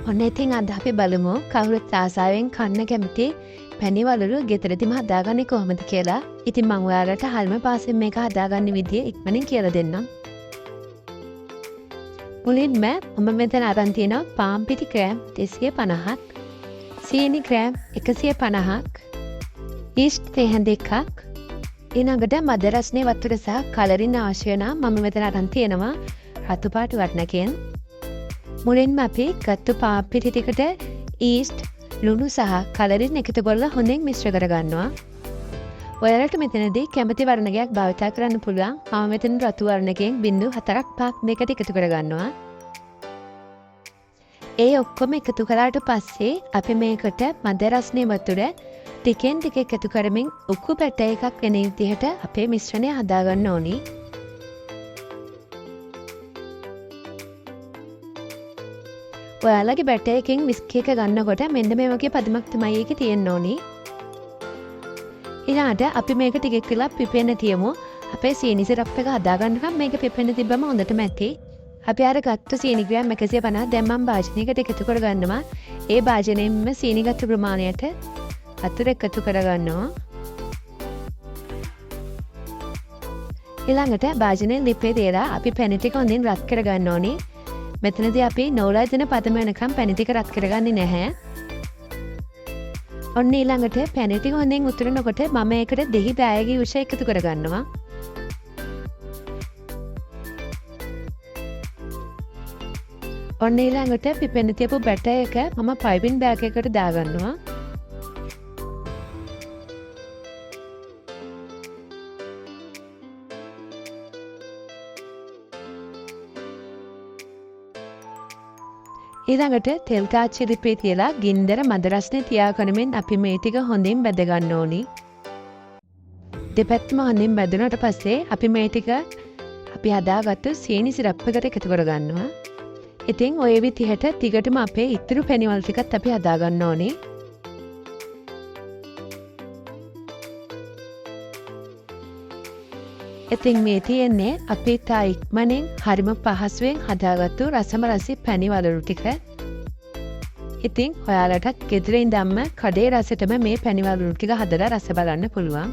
ඔන්න ඉතින් අද අපි බලමු කවුරුත් ආසාවෙන් කන්න කැමති පැණි වලලු ගෙදරදිම හදාගන්නේ කොහොමද කියලා. ඉතින් මම ඔයාලට හල්ම පාසෙන් මේක හදාගන්න විදිය ඉක්මනින් කියලා දෙන්නම්. මුලින්ම මම මෙතන අරන් තියෙනවා පාන් පිටි ක්‍රෑම් 350ක්, සීනි ක්‍රෑම් 150ක්, ඊස්ට් තෙහෙන් දෙකක්, ඊළඟට මද රස්නේ වතුර සහ කලරින් අවශ්‍ය නම් මම මෙතන අරන් තියෙනවා රතු පාට වර්ණකයෙන්. මුලින්ම අපි ගත්තු පාන් පිටි ටිකට ඊස්ට්, ලුණු සහ කලරින් එකතු කරලා හොඳින් මිශ්‍ර කරගන්නවා. ඔයාලට මෙතනදී කැමති වර්ණකයක් භාවිත කරන්න පුළුවන්. මම මෙතන රතු වර්ණකයෙන් 0.4ක් පාක් මේකට එකතු කරගන්නවා. ඒ ඔක්කොම එකතු කරාට පස්සේ අපි මේකට මද රස්නේ වතුර ටිකෙන් ටික එකතු කරමින් උක්කු පැට එකක් වෙන විදිහට අපේ මිශ්‍රණය හදාගන්න ඕනි. ඔයාලගේ බැටර් එකෙන් විස්කි එක ගන්නකොට මෙන්න මේ වගේ පදමක් තමයි ඒකේ තියෙන්න ඕනි. ඊළඟට අපි මේක ටිකක් වෙලා පිපෙන්න තියමු. අපේ සීනි සිරප් එක හදාගන්නකම් මේක පිපෙන්න තිබ්බම හොඳටම ඇති. අපි අර ගත්ත සීනි ග්‍රෑම් 150 දැන් මම භාජනයකට එකතු කරගන්නවා. ඒ භාජනයෙන්ම සීනි ගත්ත ප්‍රමාණයට වතුර එකතු කරගන්නවා. ඊළඟට භාජනයේ ලිපේ දාලා අපි පැණි ටික හොඳින් රත් කරගන්න ඕනි. මෙතනදී අපි නෝලා දෙන පදම වෙනකම් පැණි ටික රත් කරගන්නේ නැහැ. ඔන්න ඊළඟට පැණි ටික හොඳින් උතුරනකොට මම ඒකට දෙහි බෑයගේ උෂ එකතු කරගන්නවා. ඔන්න ඊළඟට පිපෙන්න තියපු බැටර් එක මම පයිපින් බෑග් එකකට දාගන්නවා. ඊළඟට තෙල් තාච්චි ලිපේ තියලා ගින්දර මද රස්නේ තියාගනිමින් අපි මේ ටික හොඳින් බැද ගන්න ඕනි. දෙපැත්තම හොඳින් බැදුනට පස්සේ අපි මේ ටික අපි හදාගත්තු සීනි සිරප් එකට එකතු කරගන්නවා. ඉතින් ඔය විදිහට ටිකටම අපේ ඉතුරු පැණි වල ටිකත් අපි හදාගන්න ඕනි. ඉතින් මේ තියෙන්නේ අපි තා ඉක්මනින් හරිම පහසුවෙන් හදාගත්තු රසම රසි පැණි වලලු ටික. ඉතින් ඔයාලටත් ගෙදර ඉඳන්ම කඩේ රසෙටම මේ පැණි වලලු ටික හදලා රස බලන්න පුළුවන්.